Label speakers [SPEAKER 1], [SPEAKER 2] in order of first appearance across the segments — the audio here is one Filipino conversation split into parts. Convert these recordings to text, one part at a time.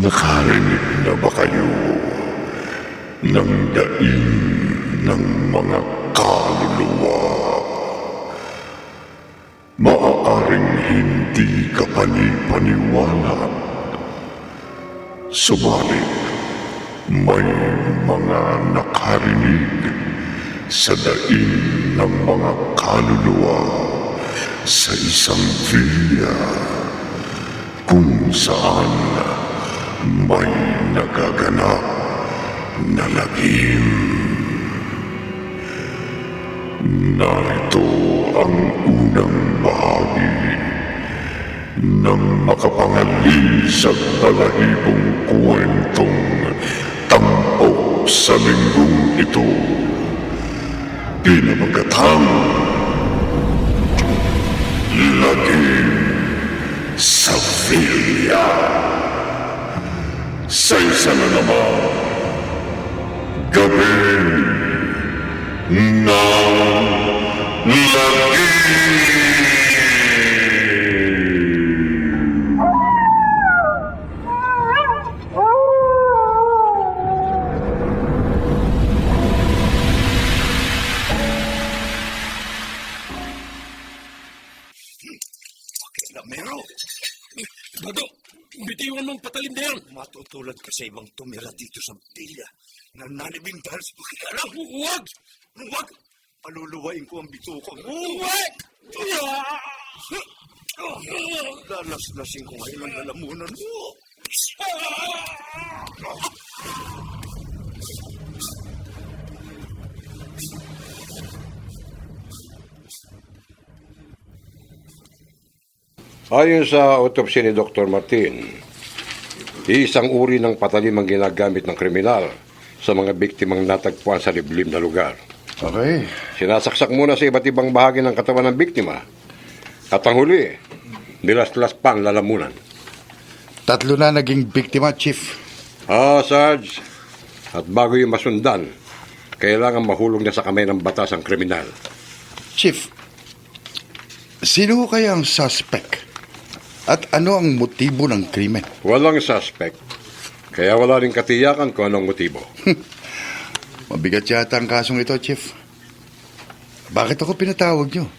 [SPEAKER 1] Nakarinig na ba kayo ng daing ng mga kaluluwa? Maaaring hindi ka panipaniwala, subalit may mga nakarinig sa daing ng mga kaluluwa sa isang villa kung saan may nagaganap na lagim. Narito ang unang bahagi ng makapangalisang balahibong kwentong tampok sa linggong ito. Pinamagatang Lagim sa Villa. Sa isa na naman, gabi ng lagim.
[SPEAKER 2] Lamero! Bado, bitiwan mong patalim na yan!
[SPEAKER 3] Matutulad ka sa ibang tumira dito sa pilya. Nananibing dahil sa pakialam.
[SPEAKER 2] Huwag! Huwag!
[SPEAKER 3] Paluluwain ko ang bituka mo.
[SPEAKER 2] Huwag!
[SPEAKER 3] Lalaslasing ko ngayon ang lalamunan mo.
[SPEAKER 4] Ayon sa autopsy ni Dr. Martin, isang uri ng patalim ang ginagamit ng kriminal sa mga biktimang natagpuan sa liblib na lugar.
[SPEAKER 1] Okay.
[SPEAKER 4] Sinasaksak muna sa iba't ibang bahagi ng katawan ng biktima at ang huli, nilaslas pa ang lalamunan.
[SPEAKER 5] 3 na naging biktima, Chief.
[SPEAKER 4] Sarge, at bago yung masundan, kailangan mahulog niya sa kamay ng batas ang kriminal.
[SPEAKER 5] Chief, sino kaya ang suspect? At ano ang motibo ng krimen?
[SPEAKER 4] Walang suspect, kaya wala rin katiyakan kung anong motibo.
[SPEAKER 5] Mabigat yata ang kasong ito, Chief. Bakit ako pinatawag niyo?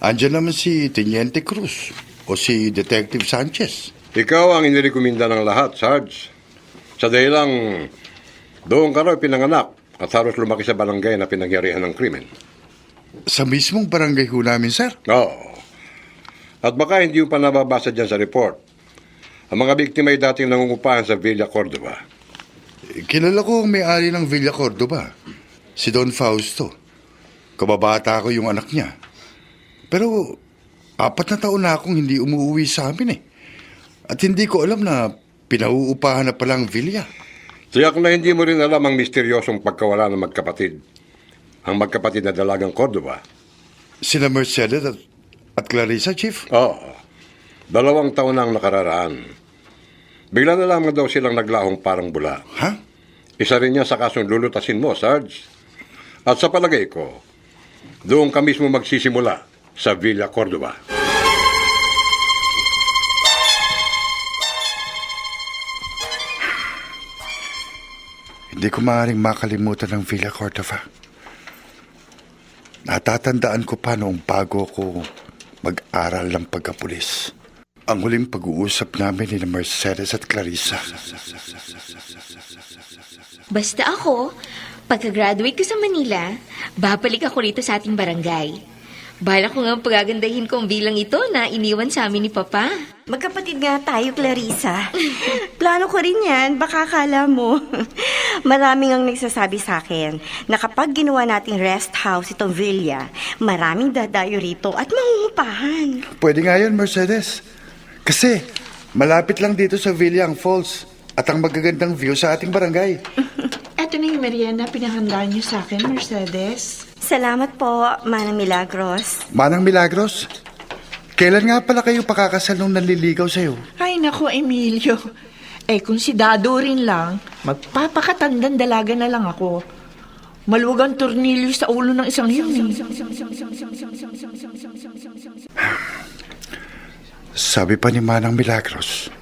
[SPEAKER 5] Andiyan naman si Teniente Cruz o si Detective Sanchez.
[SPEAKER 4] Ikaw ang inirekomenda ng lahat, Sarge. Sa dahilang doon ka raw pinanganak at halos lumaki sa barangay na pinangyarihan ng krimen.
[SPEAKER 5] Sa mismong barangay ho namin, sir?
[SPEAKER 4] Oo. At baka hindi yung pa nababasa dyan sa report. Ang mga biktima ay dating nangungupahan sa Villa Cordova.
[SPEAKER 5] Kilala ko ang may-ari ng Villa Cordova, si Don Fausto. Kababata ko yung anak niya. Pero 4 na taon na akong hindi umuwi sa amin eh. At hindi ko alam na pinauupahan na palang villa.
[SPEAKER 4] Tiyak na hindi mo rin alam ang misteryosong pagkawala ng magkapatid. Ang magkapatid na dalagang Cordova.
[SPEAKER 5] Sina Mercedes at Clarissa, Chief?
[SPEAKER 4] Oo. 2 taon na ang nakararaan. Bigla na lamang daw silang naglahong parang bula.
[SPEAKER 5] Ha?
[SPEAKER 4] Isa rin niya sa kasong lulutasin mo, Sarge. At sa palagay ko, doon ka mismo magsisimula sa Villa Cordova.
[SPEAKER 5] Hindi ko maaaring makalimutan ang Villa Cordova. Natatandaan ko pa noong bago ko mag-aral ng pagkapulis. Ang huling pag-uusap namin ni Mercedes at Clarissa.
[SPEAKER 6] Basta ako, pagka-graduate ko sa Manila, babalik ako rito sa ating barangay. Bala ko nga pagagandahin ko ang bilang ito na iniwan sa amin ni Papa.
[SPEAKER 7] Magkapatid nga tayo, Clarissa. Plano ko rin yan, baka akala mo. Maraming ang nagsasabi sa akin na kapag ginawa nating rest house itong villa, maraming dadayo rito at mangungupahan.
[SPEAKER 5] Pwede nga yun, Mercedes. Kasi malapit lang dito sa Villa ang falls at ang magagandang view sa ating barangay.
[SPEAKER 8] Eto na yung merienda pinahanda niyo sa akin, Mercedes.
[SPEAKER 7] Salamat po, Manang Milagros.
[SPEAKER 5] Manang Milagros, kailan nga pala kayo pakakasal nung nanliligaw sa'yo?
[SPEAKER 8] Ay, nako, Emilio. Kung si Dado rin lang, magpapakatandang dalaga na lang ako. Maluwag ang tornilyo sa ulo ng isang yun.
[SPEAKER 5] Sabi pa ni Manang Milagros,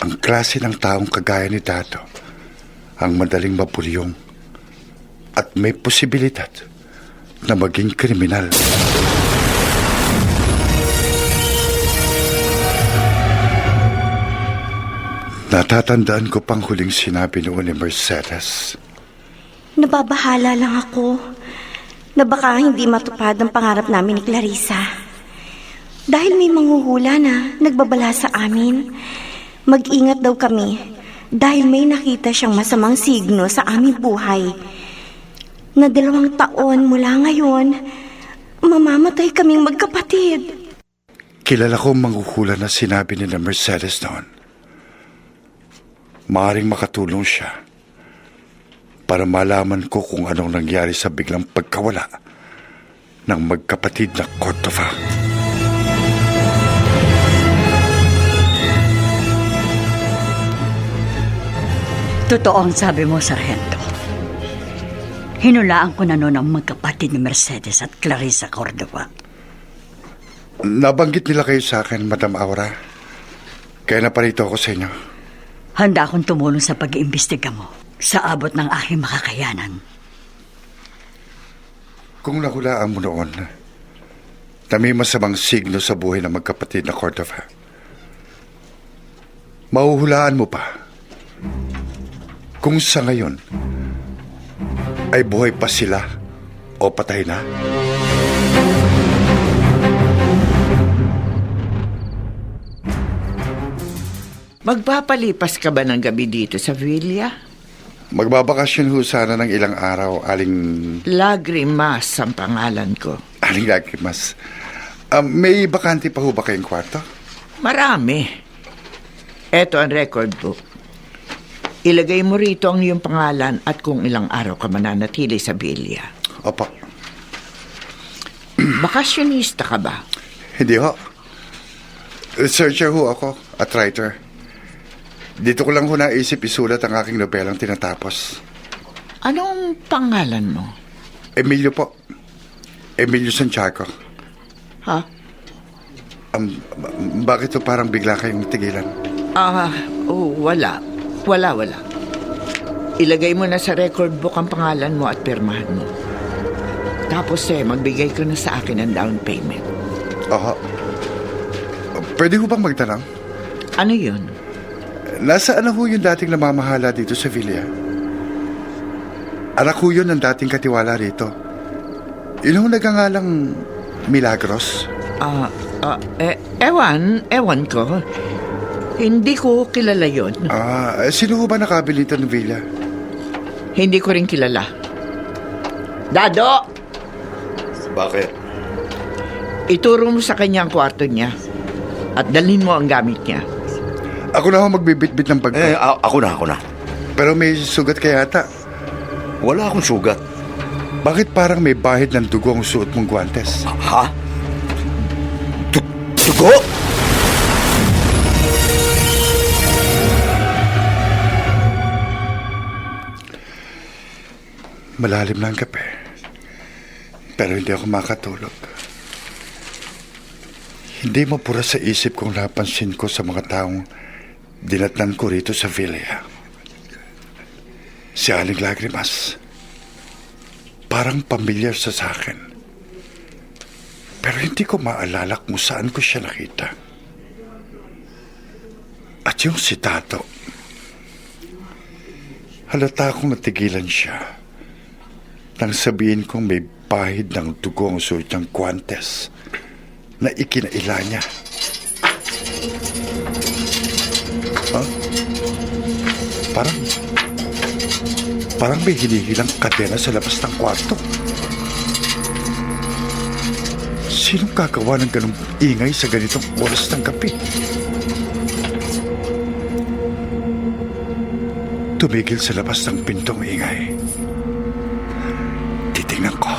[SPEAKER 5] ang klase ng taong kagaya ni Dado ang madaling mapulyong at may posibilidad na maging kriminal. Natatandaan ko pang huling sinabi noon ni Mercedes.
[SPEAKER 7] Nababahala lang ako na baka hindi matupad ang pangarap namin ni Clarissa. Dahil may manghuhula na nagbabala sa amin, mag-ingat daw kami dahil may nakita siyang masamang signo sa aming buhay. Na 2 taon mula ngayon, mamamatay kaming magkapatid.
[SPEAKER 5] Kilala ko ang manghuhula na sinabi ni na Mercedes noon. Maaring makatulong siya para malaman ko kung anong nangyari sa biglang pagkawala ng magkapatid na Cordova.
[SPEAKER 9] Totoo ang sabi mo, Sargento. Hinulaan ko na noon ang magkapatid ni Mercedes at Clarissa Cordova.
[SPEAKER 5] Nabanggit nila kayo sa akin, Madam Aura. Kaya naparito ako sa inyo.
[SPEAKER 9] Handa akong tumulong sa pag-iimbestiga mo sa abot ng aking makakayanan.
[SPEAKER 5] Kung nahulaan mo noon na may masamang signo sa buhay ng magkapatid na Cordova, mahuhulaan mo pa kung sa ngayon ay buhay pa sila o patay na?
[SPEAKER 8] Magpapalipas ka ba ng gabi dito sa villa?
[SPEAKER 5] Magbabakasyon ho sana ng ilang araw, Aling...
[SPEAKER 8] Lagrimas ang pangalan ko.
[SPEAKER 5] Aling Lagrimas. May bakante pa ho ba kayong kwarto?
[SPEAKER 8] Marami. Eto ang record book. Ilagay mo rito ang iyong pangalan at kung ilang araw ka mananatili sa villa.
[SPEAKER 5] Opo.
[SPEAKER 8] Bakasyonista ka ba?
[SPEAKER 5] Hindi ho. Researcher ho ako at writer. Dito ko lang ho naisip isulat ang aking nobelang tinatapos.
[SPEAKER 8] Anong pangalan mo?
[SPEAKER 5] Emilio po. Emilio Santiago.
[SPEAKER 8] Ha?
[SPEAKER 5] Bakit to parang bigla kayong tigilan?
[SPEAKER 8] Wala. Wala. Ilagay mo na sa record book ang pangalan mo at pirmahan mo. Tapos magbigay ko na sa akin ng down payment.
[SPEAKER 5] Oho. Pwede ho bang magtanong?
[SPEAKER 8] Ano yun?
[SPEAKER 5] Nasaan na ho yung dating namamahala dito sa villa? Anak ho yun ng dating katiwala rito. Yun ho nagangalang Milagros.
[SPEAKER 8] Ewan ko. Hindi ko kilala yun.
[SPEAKER 5] Sino ho ba nakabili ito ng villa?
[SPEAKER 8] Hindi ko rin kilala. Dado!
[SPEAKER 3] Bakit?
[SPEAKER 8] Ituro mo sa kanya ang kwarto niya at dalhin mo ang gamit niya.
[SPEAKER 5] Ako na ho magbibitbit ng bag ko.
[SPEAKER 3] Ako na.
[SPEAKER 5] Pero may sugat kaya ata.
[SPEAKER 3] Wala akong sugat.
[SPEAKER 5] Bakit parang may bahid ng dugo ang suot mong guwantes?
[SPEAKER 3] Ha? Dugo?
[SPEAKER 5] Malalim na ang gabi. Pero hindi ako makatulog. Hindi mapura sa isip kong napansin ko sa mga taong dinatnan ko rito sa villa. Si Aling Lagrimas. Parang pamilyar sa akin. Pero hindi ko maalala kung saan ko siya nakita. At yung si Tato. Halata akong natigilan siya nang sabihin kong may bahid ng dugo ang suot niyang guwantes na ikinaila niya. Parang may hinihilang kadena sa labas ng kwarto. Sinong gagawa ng ganong ingay sa ganitong oras ng gabi? Tumigil sa labas ng pintong ingay. Titingnan ko.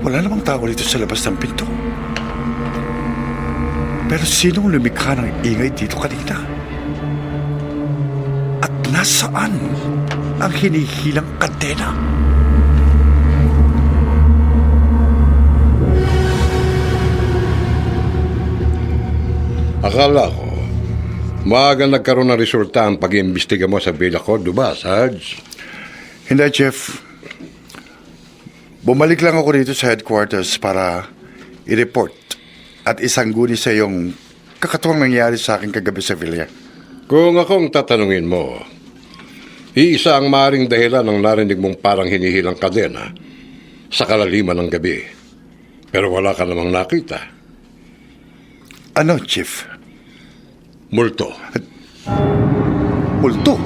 [SPEAKER 5] Wala namang tao dito sa labas ng pinto. Pero sinong lumikha ng ingay dito kanina? At nasaan ang hinihilang kadena?
[SPEAKER 4] Akala ko, maaga nagkaroon ng resulta ang pag-iimbestiga mo sa Villa Cordoba, Sarge.
[SPEAKER 5] Hindi, Jeff. Bumalik lang ako dito sa headquarters para i-report at isangguni sa iyong kakatuwang nangyari sa akin kagabi sa Villa.
[SPEAKER 4] Kung akong tatanungin mo, iisa ang maring dahilan ng narinig mong parang hinihilang kadena sa kalaliman ng gabi. Pero wala ka namang nakita.
[SPEAKER 5] Ano, Chief?
[SPEAKER 4] Multo.
[SPEAKER 5] Multo?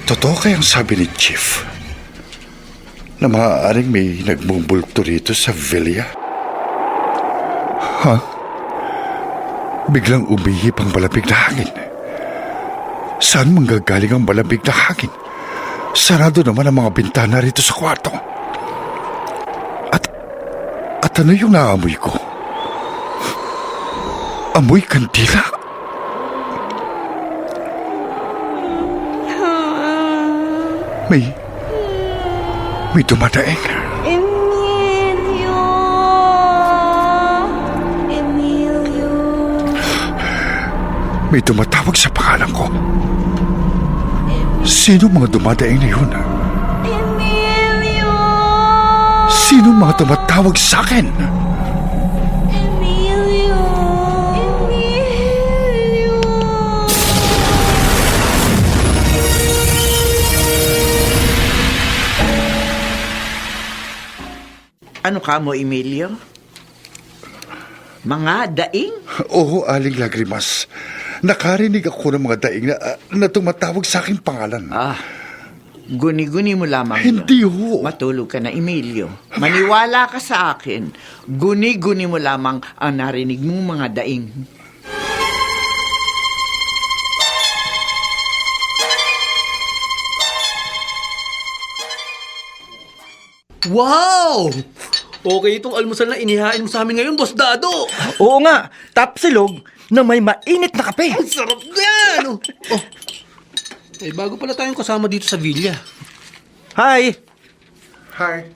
[SPEAKER 5] Totoo kayang sabi ni Chief na maaaring may nagmumulto rito sa Villa? Ha? Biglang umihip ang malamig na hangin. Saan manggagaling ang malamig na hangin? Sarado naman ang mga bintana rito sa kwarto. At ano yung naamoy ko? Amoy kandila? May dumadaing.
[SPEAKER 7] Emilio! Emilio!
[SPEAKER 5] May tumatawag sa pangalan ko. Sino mga dumadaing na yun?
[SPEAKER 7] Emilio!
[SPEAKER 5] Sino mga tumatawag sa akin?
[SPEAKER 7] Emilio! Emilio!
[SPEAKER 8] Ano ka mo, Emilio? Mga daing?
[SPEAKER 5] Oo, Aling Lagrimas. Nakarinig ako ng mga daing na tumatawag sa aking pangalan.
[SPEAKER 8] Guni-guni mo lamang
[SPEAKER 5] Hindi
[SPEAKER 8] yun.
[SPEAKER 5] ho.
[SPEAKER 8] Matulog ka na, Emilio. Maniwala ka sa akin. Guni-guni mo lamang ang narinig mong mga daing.
[SPEAKER 2] Wow! Okay itong almusal na inihain mo sa amin ngayon, Boss Dado.
[SPEAKER 10] Oo nga, tapsilog na may mainit na kape.
[SPEAKER 2] Ang sarap yan! Oh. Eh, bago pala tayong kasama dito sa villa.
[SPEAKER 10] Hi!
[SPEAKER 5] Hi.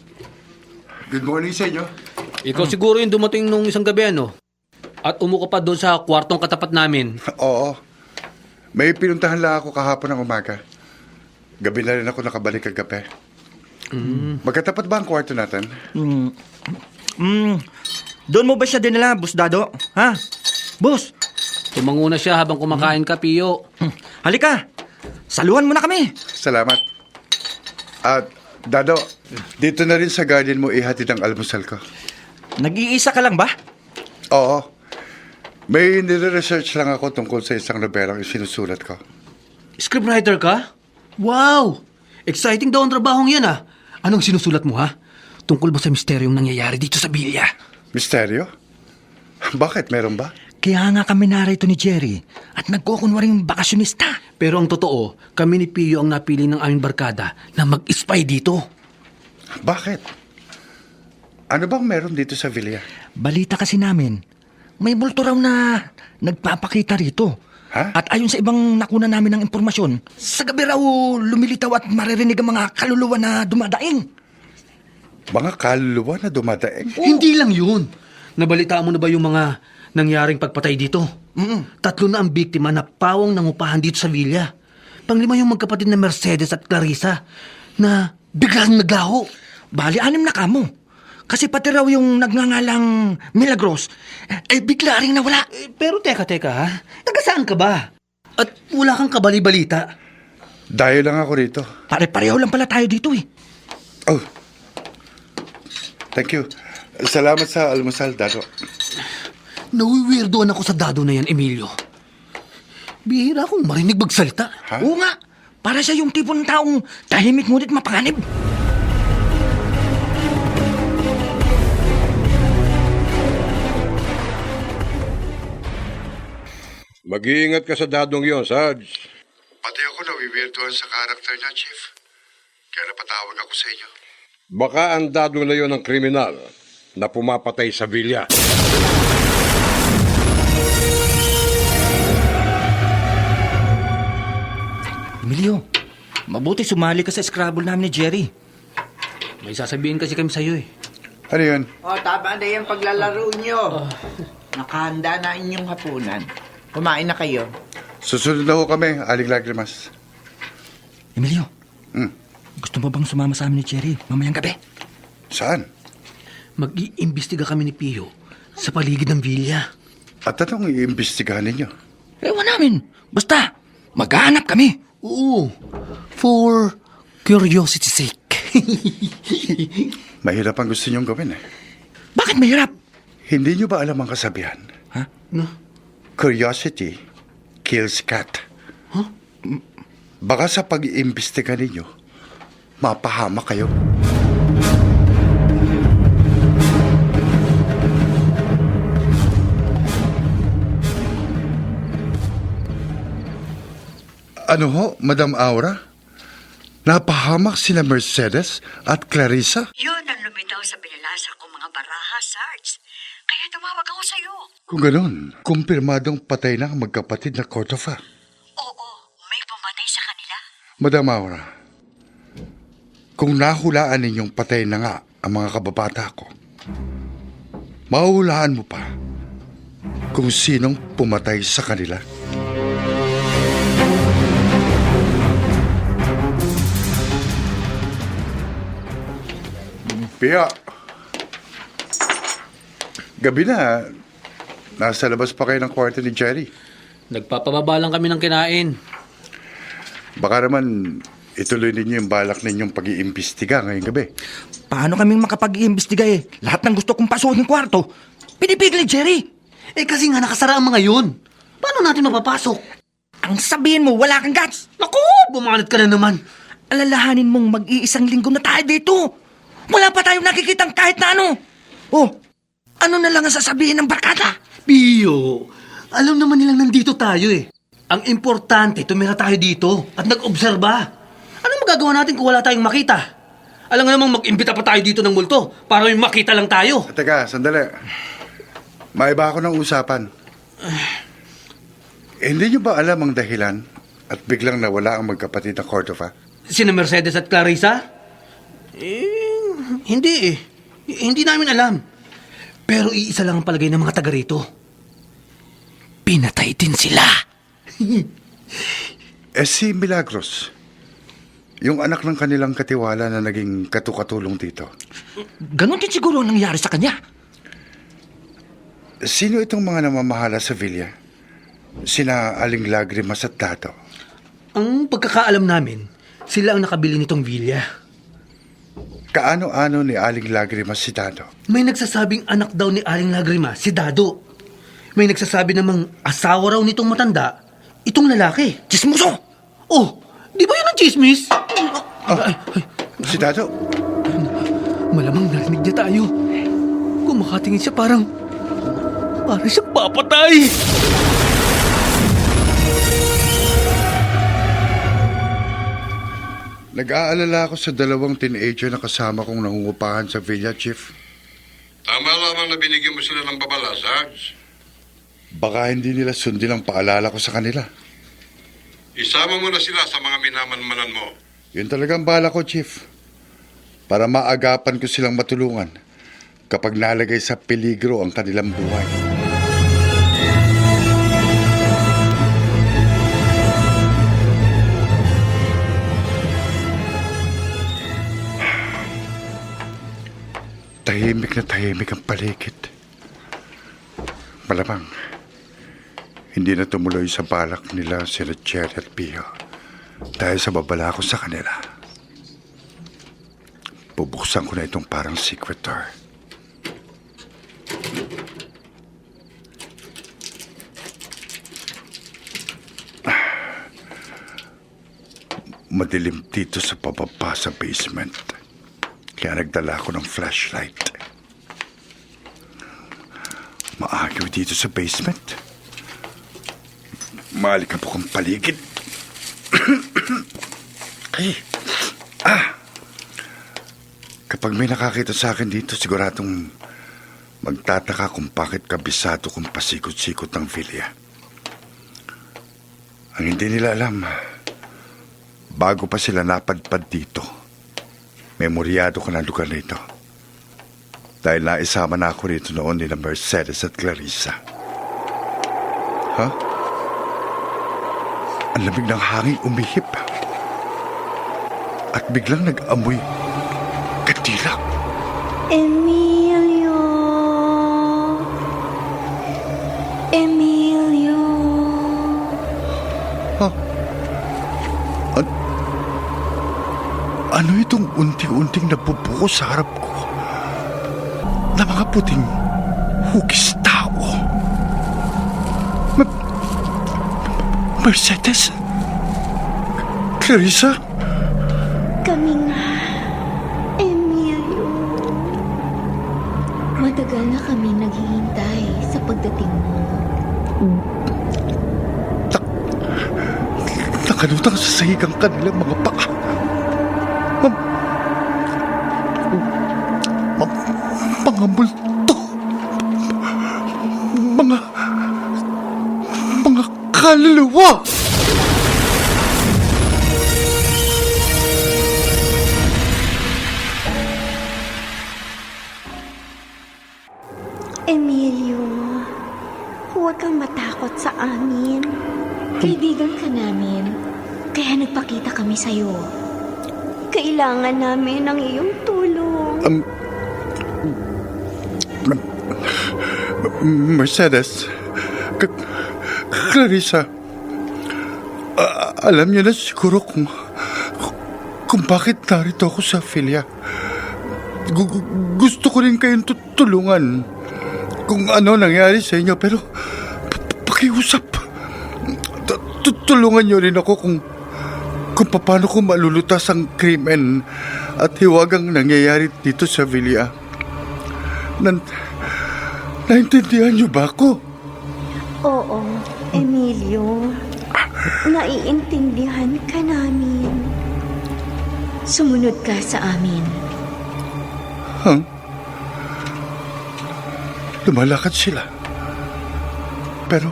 [SPEAKER 5] Good morning sa inyo.
[SPEAKER 2] Ikaw siguro yung dumating nung isang gabi, ano? At umuko pa doon sa kwartong katapat namin.
[SPEAKER 5] Oo. May pinuntahan lang ako kahapon ng umaga. Gabi na rin ako nakabalik kagabi. Magkatapat ba ang kwarto natin?
[SPEAKER 10] Doon mo ba siya dinala, Boss Dado? Ha? Boss,
[SPEAKER 2] Tumanguna siya habang kumakain ka, Pio.
[SPEAKER 10] halika. Saluhan mo na kami.
[SPEAKER 5] Salamat. At, Dado, dito na rin sa garden mo ihatid ang almusal ko.
[SPEAKER 10] Nag-iisa ka lang ba?
[SPEAKER 5] Oo. May nire-research lang ako tungkol sa isang nobelang isinusulat ko.
[SPEAKER 2] Scriptwriter ka? Wow! Exciting daw ang trabahong yan, ah. Anong sinusulat mo, ha? Tungkol ba sa misteryong nangyayari dito sa Villa?
[SPEAKER 5] Misteryo? Bakit? Meron ba?
[SPEAKER 10] Kaya nga kami narito ni Jerry at nagkukunwaring bakasyonista.
[SPEAKER 2] Pero ang totoo, kami ni Pio ang napili ng aming barkada na mag-spy dito.
[SPEAKER 5] Bakit? Ano bang meron dito sa Villa?
[SPEAKER 10] Balita kasi namin, may multo raw na nagpapakita rito.
[SPEAKER 5] Ha?
[SPEAKER 10] At ayon sa ibang nakuna namin ng impormasyon, sa gabi raw lumilitaw at maririnig ang mga kaluluwa na dumadaing.
[SPEAKER 5] Mga kaluluwa na dumadaing?
[SPEAKER 2] Hindi lang yun. Nabalitaan mo na ba yung mga nangyaring pagpatay dito? Tatlo na ang biktima na pawang nangupahan dito sa villa. Panglima yung magkapatid na Mercedes at Clarissa na biglang naglaho.
[SPEAKER 10] Bali, 6 na kamo. Kasi pati raw yung nagngangalang Milagros, bigla rin nawala.
[SPEAKER 2] Pero teka, ha? Taga saan ka ba? At wala kang kabali-balita.
[SPEAKER 5] Dayo lang ako rito.
[SPEAKER 10] Pare-pareho lang pala tayo dito eh.
[SPEAKER 5] Oh. Thank you. Salamat sa almusal, Dado.
[SPEAKER 2] Nawiwirdoan ako sa Dado na yan, Emilio. Bihira akong marinig magsalita.
[SPEAKER 5] Ha?
[SPEAKER 10] Oo nga, para siya yung tipong taong tahimik ngunit mapanganib.
[SPEAKER 4] Mag-iingat ka sa dadong yon, Sarge.
[SPEAKER 5] Pati ako nawiwirtuhan sa karakter niya, Chief. Kaya napatawag ako sa inyo.
[SPEAKER 4] Baka andado na yon ng kriminal na pumapatay sa villa.
[SPEAKER 10] Emilio, mabuti sumali ka sa Scrabble namin ni Jerry.
[SPEAKER 2] May sasabihin kasi kami sa'yo eh.
[SPEAKER 5] Ano yun?
[SPEAKER 8] O, tama na yung paglalaro nyo. Nakahanda na inyong hapunan. Kumain na kayo.
[SPEAKER 5] Susunod na ho kami, Aling Lagrimas.
[SPEAKER 10] Emilio,
[SPEAKER 5] Hmm.
[SPEAKER 10] gusto mo bang sumama sa amin ni Jerry mamayang gabi?
[SPEAKER 5] Saan?
[SPEAKER 2] Mag-iimbestiga kami ni Pio sa paligid ng villa.
[SPEAKER 5] At anong iimbestigahan ninyo?
[SPEAKER 10] Ewan namin. Basta, maghahanap kami.
[SPEAKER 2] Oo, for curiosity's sake.
[SPEAKER 5] Mahirap ang gusto niyong gawin eh.
[SPEAKER 10] Bakit mahirap?
[SPEAKER 5] Hindi niyo ba alam ang kasabihan?
[SPEAKER 10] Ha?
[SPEAKER 2] No?
[SPEAKER 5] Curiosity kills cat. Baka sa pag-iimbestiga ninyo, mapahamak kayo. Ano ho, Madam Aura? Napahamak sina Mercedes at Clarissa?
[SPEAKER 9] Yun ang lumitaw sa binalasa kong mga baraha, Sarge. Kaya tumawag ako sa'yo.
[SPEAKER 5] Kung ganun, kumpirmadong patay na ang magkapatid na Cordova.
[SPEAKER 9] Oo, may pumatay sa kanila.
[SPEAKER 5] Madam Aura, kung nahulaan ninyong patay na nga ang mga kababata ko, mahuhulaan mo pa kung sinong pumatay sa kanila. Pia, gabi na. Nasa labas pa kayo ng kwarto ni Jerry.
[SPEAKER 2] Nagpapababa lang kami ng kinain.
[SPEAKER 5] Baka naman ituloy ninyo yung balak ninyong pag-iimbestiga ngayong gabi.
[SPEAKER 10] Paano kaming makapag-iimbestiga eh? Lahat ng gusto kong pasukin kwarto, pinipigil ni Jerry.
[SPEAKER 2] Eh kasi nga nakasara ang mga yun. Paano natin mapapasok?
[SPEAKER 10] Ang sabihin mo, wala kang guts.
[SPEAKER 2] Naku, bumanat ka na naman.
[SPEAKER 10] Alalahanin mong mag-iisang linggo na tayo dito. Wala pa tayong nakikitang kahit na ano. Oh, ano na lang ang sasabihin ng barkada?
[SPEAKER 2] Pio, alam naman nilang nandito tayo eh. Ang importante, tumira tayo dito at nag-obserba. Anong magagawa natin kung wala tayong makita? Alam nga namang mag-imbita pa tayo dito ng multo para may makita lang tayo.
[SPEAKER 5] Teka, sandali. Maiba ako ng usapan. Hindi nyo ba alam ang dahilan at biglang nawala ang magkapatid na Cordova?
[SPEAKER 2] Sina Mercedes at Clarissa? Hindi eh. Hindi namin alam. Pero iisa lang ang palagay ng mga taga rito. Pinatay din sila.
[SPEAKER 5] Si Milagros, yung anak ng kanilang katiwala na naging katukatulong dito.
[SPEAKER 10] Ganon din siguro ang nangyari sa kanya.
[SPEAKER 5] Sino itong mga namamahala sa villa? Sina Aling Lagrimas at Tato.
[SPEAKER 2] Ang pagkakaalam namin, sila ang nakabili nitong villa.
[SPEAKER 5] Kaano-ano ni Aling Lagrimas si Tato?
[SPEAKER 2] May nagsasabing anak daw ni Aling Lagrima, si Dado. May nagsasabi namang asawa raw nitong matanda, itong lalaki.
[SPEAKER 10] Chismoso!
[SPEAKER 2] Oh, di ba yun ang chismis?
[SPEAKER 5] Si Tato?
[SPEAKER 2] Malamang narinig niya tayo. Kumakatingin siya parang siyang papatay.
[SPEAKER 5] Nag-aalala ako sa dalawang teenager na kasama kong nangungupahan sa villa, Chief.
[SPEAKER 4] Tama lamang na binigyan mo sila ng babala, Sarge.
[SPEAKER 5] Baka hindi nila sundin ang paalala ko sa kanila.
[SPEAKER 4] Isama mo na sila sa mga minamanmanan mo.
[SPEAKER 5] Yun talagang bala ko, Chief. Para maagapan ko silang matulungan kapag nalagay sa peligro ang kanilang buhay. Tahimik na tahimik ang paligid. Malamang, hindi na tumuloy sa balak nila sina Jerry at Pio dahil sa babala ko sa kanila. Bubuksan ko na itong parang secret door. Madilim dito sa pababa sa basement. Kaya nagdala ako ng flashlight. Maagaw dito sa basement. Malikabok ang paligid. Ay. Kapag may nakakita sa akin dito, siguradong magtataka kung bakit kabisado kong pasikot-sikot ng Villa. Ang hindi nila alam, bago pa sila napadpad dito, memoryado ko ng lugar na ito. Dahil naisama na ako rito noon nila Mercedes at Clarissa. Ha? Ang lamig ng hangin umihip. At biglang nag-amoy kadila.
[SPEAKER 7] Emilio! Emilio!
[SPEAKER 5] Ha? Ano itong unti-unting nabubuko sa harap ko? Na mga puting hugis tao. Mercedes? Clarissa?
[SPEAKER 6] Kami nga, Emilio. Matagal na kami naghihintay sa pagdating mo.
[SPEAKER 5] Nakalutang sa sahig ang kanilang mga paa. Mga multo. Mga kaluluwa.
[SPEAKER 7] Emilio, huwag kang matakot sa amin.
[SPEAKER 6] Kaibigan ka namin, kaya nagpakita kami sa'yo.
[SPEAKER 7] Kailangan namin ng iyong tulong.
[SPEAKER 5] Mercedes, Clarissa, alam niyo na siguro kung bakit narito ako sa Villa. Gusto ko rin kayong tulungan kung ano nangyari sa inyo, pero pakiusap. Tulungan niyo rin ako kung paano ko malulutas ang krimen at hiwagang nangyayari dito sa Villa. Naintindihan niyo ba ako?
[SPEAKER 7] Oo, Emilio. Naiintindihan ka namin.
[SPEAKER 6] Sumunod ka sa amin.
[SPEAKER 5] Huh? Lumalakad sila. Pero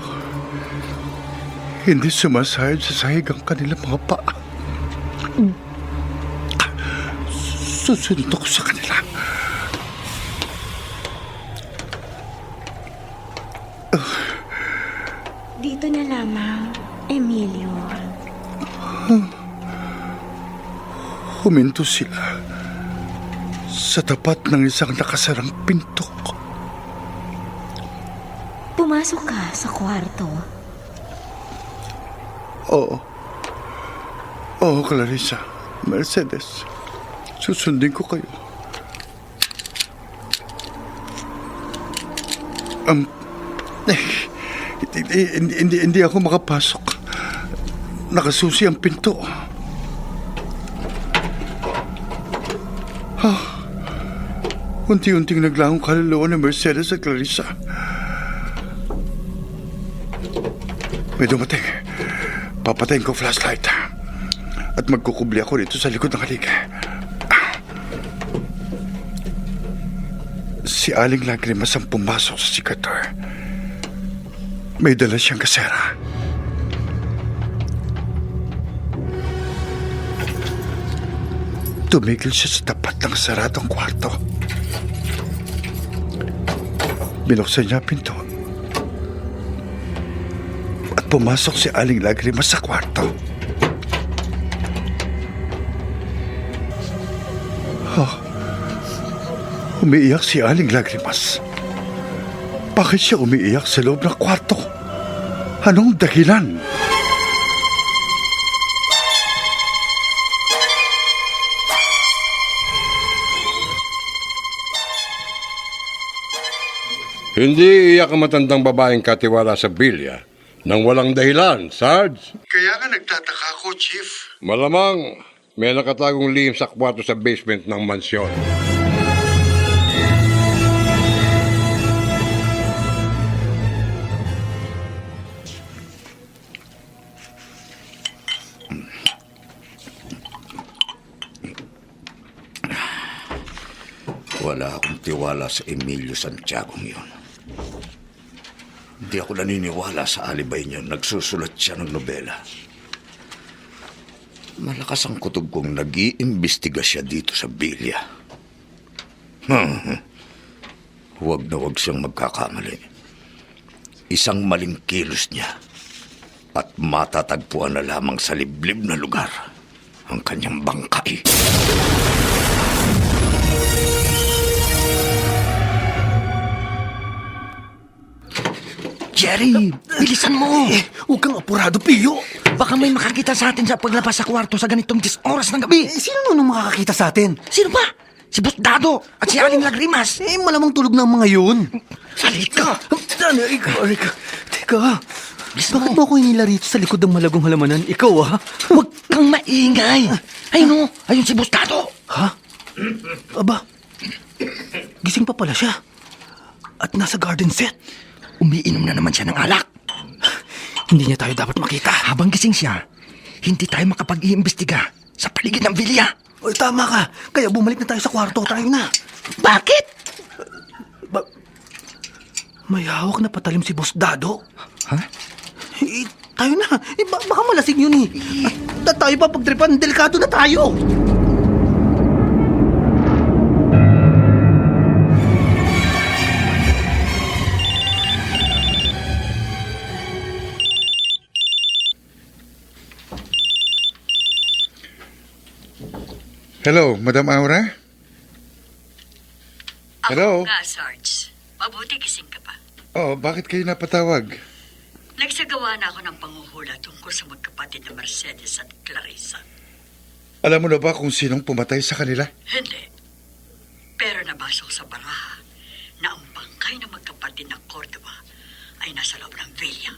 [SPEAKER 5] hindi sumasayad sa sahig ang kanilang mga paa. Susunod ako sa kanila.
[SPEAKER 7] Dito na lamang, Emilio.
[SPEAKER 5] Huminto sila sa tapat ng isang nakasarang pinto.
[SPEAKER 6] Pumasok ka sa kwarto.
[SPEAKER 5] Oo, Clarissa. Mercedes. Susundin ko kayo. Hindi ako makapasok. Nakasusi ang pinto. Unti-unting naglahong kaluluwa ni Mercedes at Clarissa. May dumating. Papatayin ko flashlight. At magkukubli ako dito sa likod ng halik. Si Aling Lagrimas ang pumasok sa sikator. May dala siyang kasera. Tumigil siya sa tapat ng saradong kwarto. Binuksan niya ang pinto. At pumasok si Aling Lagrimas sa kwarto. Umiiyak si Aling Lagrimas. Bakit siya umiiyak sa loob ng kwarto? Anong dahilan?
[SPEAKER 4] Hindi iyak ang matandang babaeng katiwala sa Villa nang walang dahilan, Sarge.
[SPEAKER 5] Kaya nga nagtataka ako, Chief.
[SPEAKER 4] Malamang may nakatagong lihim sa kwarto sa basement ng mansyon.
[SPEAKER 3] Wala akong tiwala sa Emilio Santiago yun. Hindi ako naniniwala sa alibay niya. Nagsusulat siya ng nobela. Malakas ang kutob kong nag-iimbestiga siya dito sa Villa. Huwag na huwag siyang magkakamali. Isang maling kilos niya at matatagpuan na lamang sa liblib na lugar ang kanyang bangkay.
[SPEAKER 10] Jerry, bilisan mo!
[SPEAKER 2] Huwag kang apurado, Pio!
[SPEAKER 10] Baka may makakita sa atin sa paglabas sa kwarto sa ganitong 10 oras ng gabi.
[SPEAKER 2] Sino nung makakakita sa atin?
[SPEAKER 10] Sino ba? Si Boss Dado at si Aling Lagrimas.
[SPEAKER 2] Malamang tulog ng mga yun.
[SPEAKER 10] Salika!
[SPEAKER 2] Teka. Bakit mo ako hinila rito sa likod ng malagong halamanan? Ikaw, ha?
[SPEAKER 10] Huwag kang maingay. Ay no, ayun si Boss Dado.
[SPEAKER 2] Ha? Aba, gising pa pala siya. At nasa garden set.
[SPEAKER 10] Umiinom na naman siya ng alak.
[SPEAKER 2] Hindi niya tayo dapat makita.
[SPEAKER 10] Habang gising siya, hindi tayo makapag-iimbestiga sa paligid ng Villa.
[SPEAKER 2] Oy, tama ka. Kaya bumalik na tayo sa kwarto. Tayo na.
[SPEAKER 10] Bakit?
[SPEAKER 2] May hawak na patalim si Boss Dado.
[SPEAKER 10] Ha?
[SPEAKER 2] Tayo na. Baka malasing yun eh. At tayo pa pagtripan. Delikado na tayo.
[SPEAKER 5] Hello, Madam Aura? Hello?
[SPEAKER 9] Ako nga, Sarge. Mabuti gising ka pa.
[SPEAKER 5] Oh, bakit kayo napatawag?
[SPEAKER 9] Nagsagawa na ako ng panguhula tungkol sa magkapatid na Mercedes at Clarissa.
[SPEAKER 5] Alam mo na ba kung sinong pumatay sa kanila?
[SPEAKER 9] Hindi. Pero nabasa ko sa baraha na ang bangkay ng magkapatid na Cordova ay nasa loob ng Villa.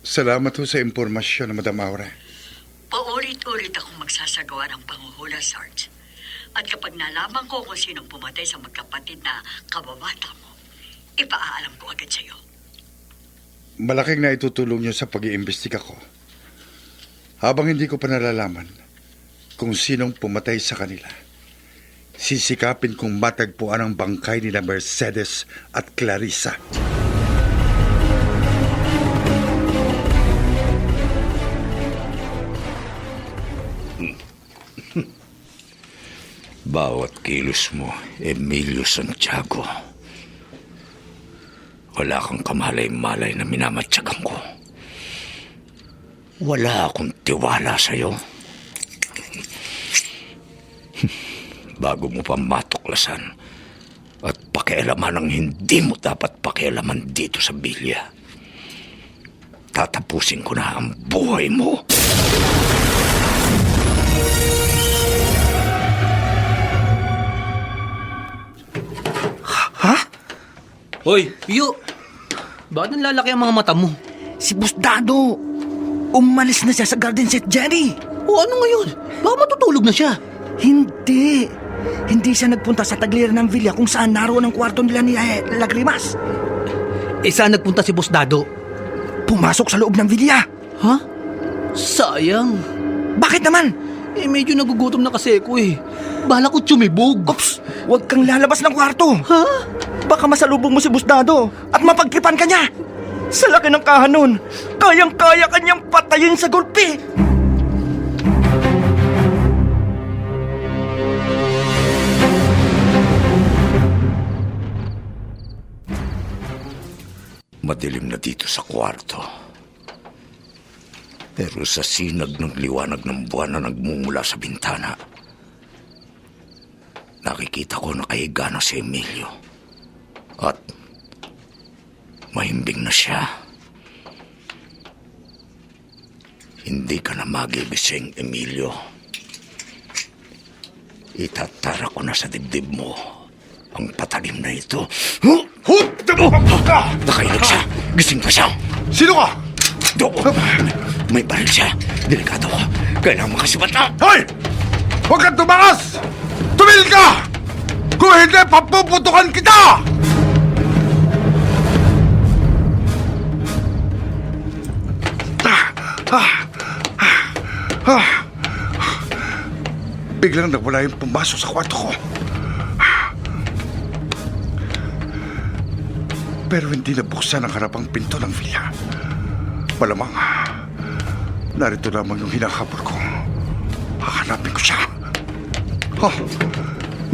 [SPEAKER 5] Salamat ho sa impormasyon, Madam Aura.
[SPEAKER 9] Paulit-ulit akong magsasagawa ng panguhula, Sarge. At kapag nalaman ko kung sinong pumatay sa magkapatid na kababata mo, ipaalam ko agad sa'yo.
[SPEAKER 5] Malaking na itutulong niyo sa pag-iimbestiga ko. Habang hindi ko pa nalalaman kung sinong pumatay sa kanila, sisikapin kong matagpuan ang bangkay nila Mercedes at Clarissa.
[SPEAKER 3] Bawat kilos mo, Emilio Santiago. Wala kang kamalay-malay na minamatyagan ko. Wala akong tiwala sa'yo. Bago mo pa matuklasan at pakialaman ang hindi mo dapat pakialaman dito sa Villa, tatapusin ko na ang buhay mo.
[SPEAKER 10] Ha?
[SPEAKER 2] Hoy, Pio! Bakit nalalaki ang mga mata mo?
[SPEAKER 10] Si Boss Dado. Umalis na siya sa garden set, Jerry.
[SPEAKER 2] O ano ngayon? Baka matutulog na siya.
[SPEAKER 10] Hindi. Hindi siya nagpunta sa tagliran ng Villa kung saan naroon ang kwarto nila ni Lagrimas.
[SPEAKER 2] Saan nagpunta si Boss Dado?
[SPEAKER 10] Pumasok sa loob ng Villa.
[SPEAKER 2] Ha? Sayang.
[SPEAKER 10] Bakit naman?
[SPEAKER 2] Medyo nagugutom na kasi ako eh. Bahala ko tsumibog.
[SPEAKER 10] Ops, huwag kang lalabas ng kwarto.
[SPEAKER 2] Ha?
[SPEAKER 10] Baka masalubong mo si Boss Dado at mapagtripan ka niya. Sa laki ng kahanon, kayang-kaya kanyang patayin sa gulpi.
[SPEAKER 3] Madilim na dito sa kwarto. Pero sa sinag ng liwanag ng buwan na nagmumula sa bintana, nakikita ko na kahiga na si Emilio. At mahimbing na siya. Hindi ka na magigising, Emilio. Itatara ko na sa dibdib mo ang patalim na ito. Nakainig siya. Gising pa siya.
[SPEAKER 5] Sino ka?
[SPEAKER 3] May baril siya. Delikado ka. Kailangan makasibat na.
[SPEAKER 5] Hoy! Huwag kang tumakas! Tumil ka! Kung hindi, papuputukan kita! Biglang nawala yung pumasok sa kwarto ko. Pero hindi nabuksan ang harapang pinto ng villa. Malamang, narito lamang yung hinahabol ko. Hahanapin ko siya. Oh,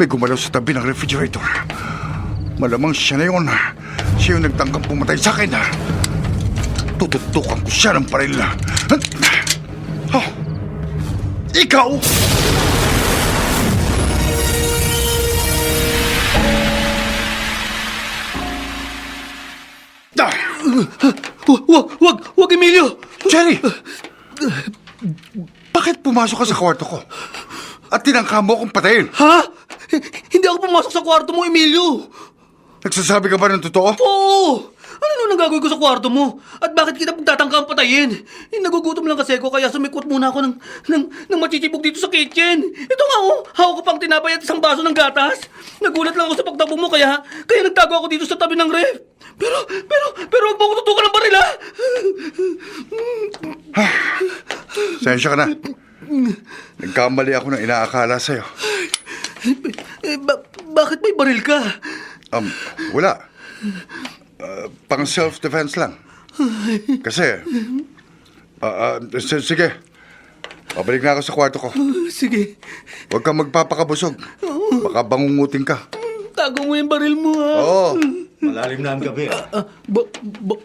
[SPEAKER 5] may gumalaw sa tabi ng refrigerator. Malamang siya na yun. Siya yung nagtangkang pumatay sa akin. Tututukan ko siya ng baril. Oh, ikaw!
[SPEAKER 2] Wag, Emilio!
[SPEAKER 5] Jerry! Bakit pumasok ka sa kwarto ko? At tinangka mo akong patayin?
[SPEAKER 2] Ha? Hindi ako pumasok sa kwarto mo, Emilio!
[SPEAKER 5] Nagsasabi ka ba ng totoo?
[SPEAKER 2] Oo! Ano nung nagagawin ko sa kwarto mo? At bakit kita pagtatangkang patayin? Nagugutom lang kasi ako kaya sumikwat muna ako ng machichibog dito sa kitchen. Ito nga hawak ko pang tinapay at isang baso ng gatas. Nagulat lang ako sa pagtakbo mo kaya nagtago ako dito sa tabi ng ref. Pero huwag mo ako tutukan ng baril, ha?
[SPEAKER 5] Sensya ka na. Nagkamali ako ng inaakala sa'yo.
[SPEAKER 2] Bakit may baril ka?
[SPEAKER 5] Wala. Pang self-defense lang. Kasi, sige. Pabalik na ako sa kwarto ko.
[SPEAKER 2] Sige.
[SPEAKER 5] Huwag kang magpapakabusog. Baka bangungutin ka.
[SPEAKER 2] Tago mo yung baril mo, ha?
[SPEAKER 5] Oo.
[SPEAKER 3] Malalim na ang gabi.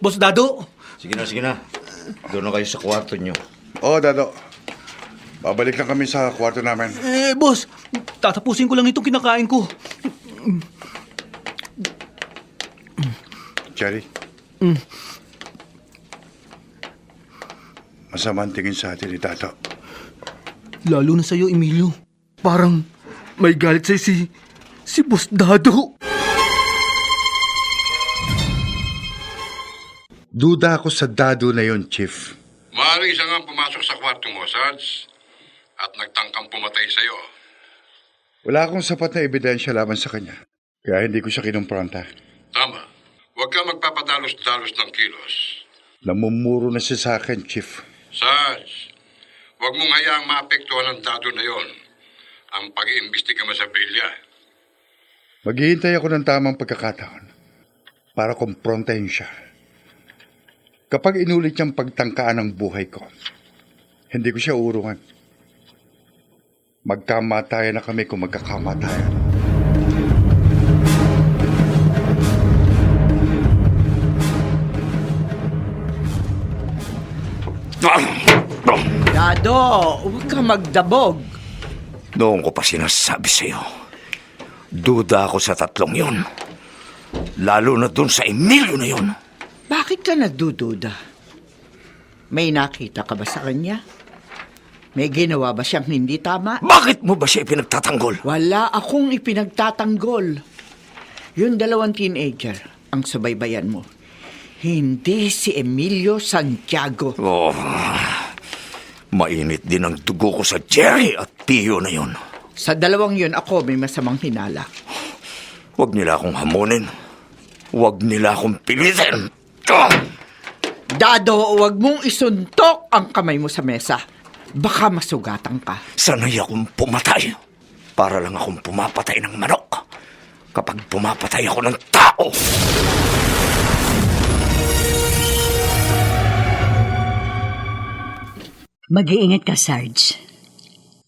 [SPEAKER 2] Boss Dado?
[SPEAKER 3] Sige na. Doon na kayo sa kwarto nyo.
[SPEAKER 5] Oo, Dado. Babalik lang kami sa kwarto namin.
[SPEAKER 2] Boss, tatapusin ko lang itong kinakain ko.
[SPEAKER 5] Jerry? Masama ang tingin sa atin ni Tato.
[SPEAKER 2] Lalo na sa'yo, Emilio. Parang may galit sa'yo si Boss Dado.
[SPEAKER 5] Duda ako sa Dado na yon, Chief.
[SPEAKER 4] Maaaring siya nga pumasok sa kwarto mo, Sarge, at nagtangkang pumatay sa'yo.
[SPEAKER 5] Wala akong sapat na ebidensya laban sa kanya. Kaya hindi ko siya kinumpronta.
[SPEAKER 4] Tama. Huwag ka magpapadalos-dalos ng kilos.
[SPEAKER 5] Namumuro na siya sa akin, Chief.
[SPEAKER 4] Sarge, huwag mong hayaang maapektuhan ng Dado na yon ang pag-iimbestiga mo sa bilya.
[SPEAKER 5] Maghihintay ako ng tamang pagkakataon para kumprontahin siya. Kapag inulit niyang pagtangkaan ng buhay ko, hindi ko siya urungan. Magkamatayan na kami kung magkakamatayan.
[SPEAKER 8] Dado, huwag kang magdabog.
[SPEAKER 3] Noong ko pa sinasabi sa'yo, duda ako sa tatlong yon. Lalo na dun sa Emilio na yon.
[SPEAKER 8] Bakit ka nagdududa? May nakita ka ba sa kanya? May ginawa ba siyang hindi tama?
[SPEAKER 3] Bakit mo ba siya pinagtatanggol?
[SPEAKER 8] Wala akong ipinagtatanggol. Yung dalawang teenager ang subaybayan mo. Hindi si Emilio Santiago.
[SPEAKER 3] Oh, mainit din ang dugo ko sa Jerry at Pio na yon.
[SPEAKER 8] Sa dalawang yun, ako may masamang hinala.
[SPEAKER 3] Huwag nila akong hamunin. Huwag nila akong pilitin.
[SPEAKER 8] Dado, huwag mong isuntok ang kamay mo sa mesa. Baka masugatan ka.
[SPEAKER 3] Sanay akong pumatay. Para lang akong pumapatay ng manok. Kapag pumapatay ako ng tao.
[SPEAKER 9] Mag-iingat ka, Sarge.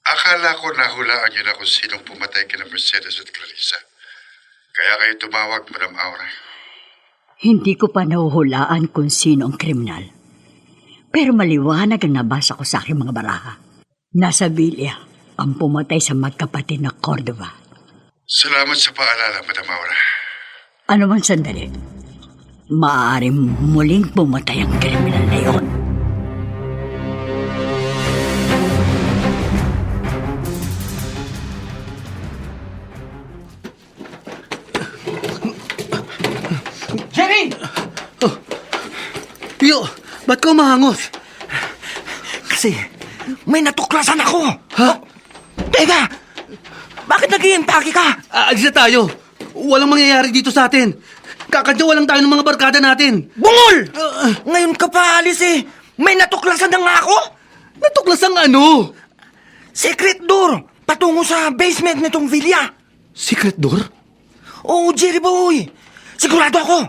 [SPEAKER 5] Akala ko nahulaan niyo na kung sinong pumatay kina Mercedes at Clarissa. Kaya kayo tumawag, Madam Aura.
[SPEAKER 9] Hindi ko pa nahuhulaan kung sino ang kriminal. Pero maliwanag ang nabasa ko sa aking mga baraha. Nasa Villa ang pumatay sa magkapatid na Cordova.
[SPEAKER 5] Salamat sa paalala, Madam Aura.
[SPEAKER 9] Ano man sandali, maaaring muling pumatay ang kriminal na yon.
[SPEAKER 10] Jerry!
[SPEAKER 2] Pio, ba't ka umahangos?
[SPEAKER 10] Kasi may natuklasan ako.
[SPEAKER 2] Ha?
[SPEAKER 10] Teka! Bakit nag-iimpake ka?
[SPEAKER 2] Alis na tayo. Walang mangyayari dito sa atin. Kakadyawa lang tayo ng mga barkada natin.
[SPEAKER 10] Bungol! Ngayon ka pa alis eh. May natuklasan na nga ako.
[SPEAKER 2] Natuklas ang ano?
[SPEAKER 10] Secret door. Patungo sa basement nitong villa.
[SPEAKER 2] Secret door?
[SPEAKER 10] Oo, Jerry boy. Sigurado ako.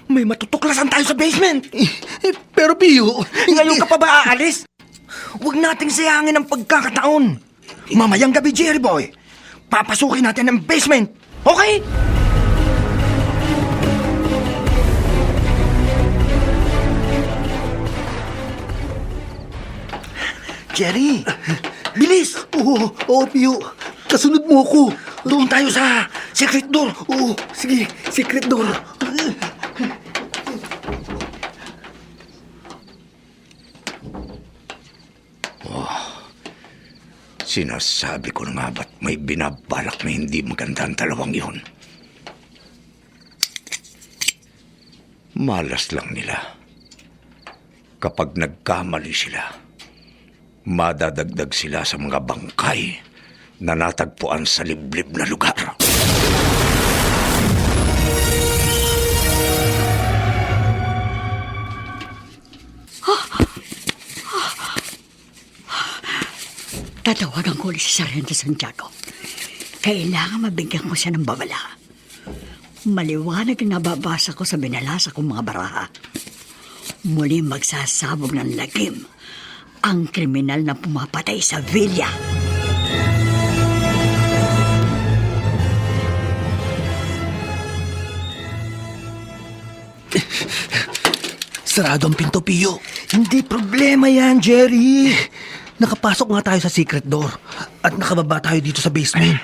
[SPEAKER 10] May matutuklasan tayo sa basement.
[SPEAKER 2] Pero Pio...
[SPEAKER 10] Ngayon ka pa ba aalis? Huwag nating sayangin ang pagkakataon. Mamayang gabi, Jerry Boy. Papasukin natin ang basement. Okay? Jerry, bilis!
[SPEAKER 2] Oo, Pio. Kasunod mo ako.
[SPEAKER 10] Doon tayo sa secret door.
[SPEAKER 2] Oo, sige. Secret door.
[SPEAKER 3] Sinasabi ko na nga ba't may binabalak na hindi maganda ang dalawang yun. Malas lang nila. Kapag nagkamali sila, madadagdag sila sa mga bangkay na natagpuan sa liblib na lugar.
[SPEAKER 9] Tatawagan ko ulit si Sargento Santiago. Kailangan mabigyan ko siya ng babala. Maliwanag ang nababasa ko sa binalasa kong mga baraha. Muli magsasabog ng lagim ang kriminal na pumapatay sa villa.
[SPEAKER 2] Sarado ang pinto, Pio.
[SPEAKER 10] Hindi problema yan, Jerry.
[SPEAKER 2] Nakapasok nga tayo sa secret door at nakababa tayo dito sa basement.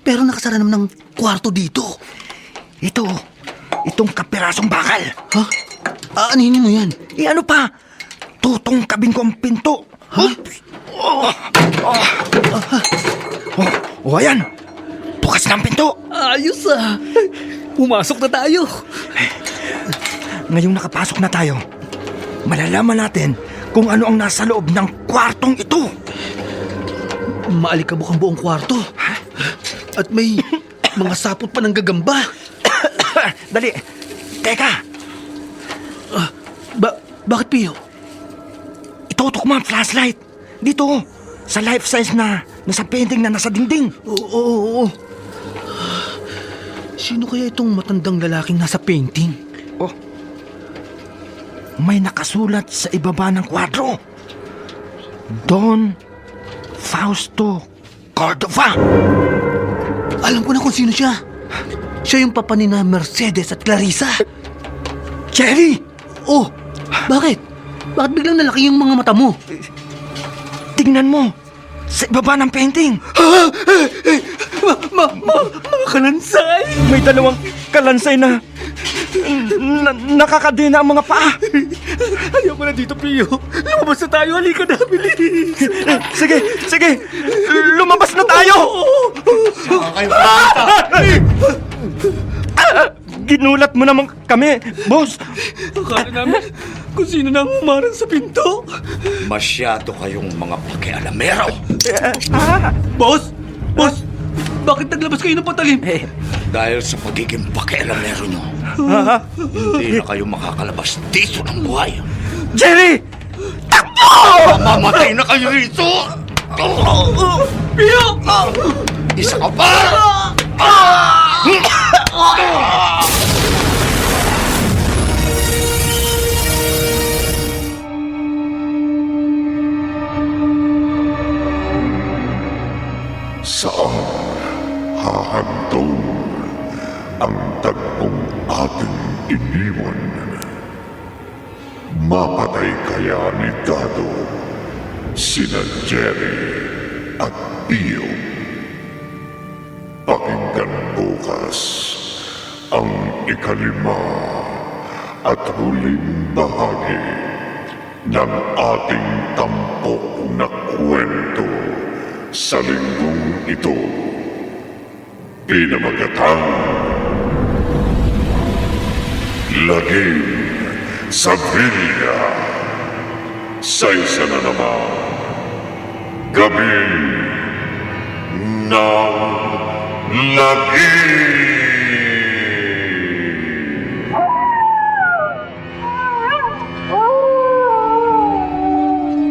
[SPEAKER 2] Pero nakasara naman ng kwarto dito.
[SPEAKER 10] Itong kapirasong bakal.
[SPEAKER 2] Ha? Aaninin mo yan?
[SPEAKER 10] Ano pa? Tutong kabing ko ang pinto.
[SPEAKER 2] Ha?
[SPEAKER 10] Ayan. Bukas na ang pinto.
[SPEAKER 2] Ayos ah. Pumasok na tayo.
[SPEAKER 10] Ngayong nakapasok na tayo, malalaman natin kung ano ang nasa loob ng kwartong ito.
[SPEAKER 2] Maalikabok ang buong kwarto. At may mga sapot pa ng gagamba.
[SPEAKER 10] Dali. Teka.
[SPEAKER 2] Bakit, Pio?
[SPEAKER 10] Itutok mo ang flashlight. Dito, sa life size na nasa painting na nasa dingding.
[SPEAKER 2] Oo. Sino kaya itong matandang lalaking nasa painting?
[SPEAKER 10] May nakasulat sa ibaba ng kwadro. Don Fausto Cordova.
[SPEAKER 2] Alam ko na kung sino siya. Siya yung papa ni na Mercedes at Clarissa.
[SPEAKER 10] Jerry!
[SPEAKER 2] Oh, bakit? Bakit biglang nalaki yung mga mata mo?
[SPEAKER 10] Tingnan mo, sa ibaba ng painting.
[SPEAKER 2] Mga kalansay!
[SPEAKER 10] May dalawang kalansay na nakakadena ang mga paa.
[SPEAKER 2] Ayoko na dito, Pio. Lumabas na tayo. Halika na, bilis.
[SPEAKER 10] Sige. Lumabas na tayo. Ginulat mo naman kami, boss.
[SPEAKER 2] Akala namin kung sino nang umarang sa pinto.
[SPEAKER 3] Masyado kayong mga pakialamero.
[SPEAKER 2] Boss! Bakit naglabas kayo ng patalim?
[SPEAKER 3] Dahil sa pagiging pakialamero nyo, hindi na kayo makakalabas dito ng buhay.
[SPEAKER 10] Jerry!
[SPEAKER 3] Mamamatay na kayo rito!
[SPEAKER 2] Pio!
[SPEAKER 3] Isa ka pa!
[SPEAKER 1] Saan hahantong ang tagpong ating iniwan? Mapatay kaya ni Dado sina Jerry at Pio? Pakinggan bukas ang ikalima at huling bahagi ng ating tampok na kwento sa linggong ito. Pinamagatang Lagim sa Villa. Sa isa na naman Gabi ng Lagim.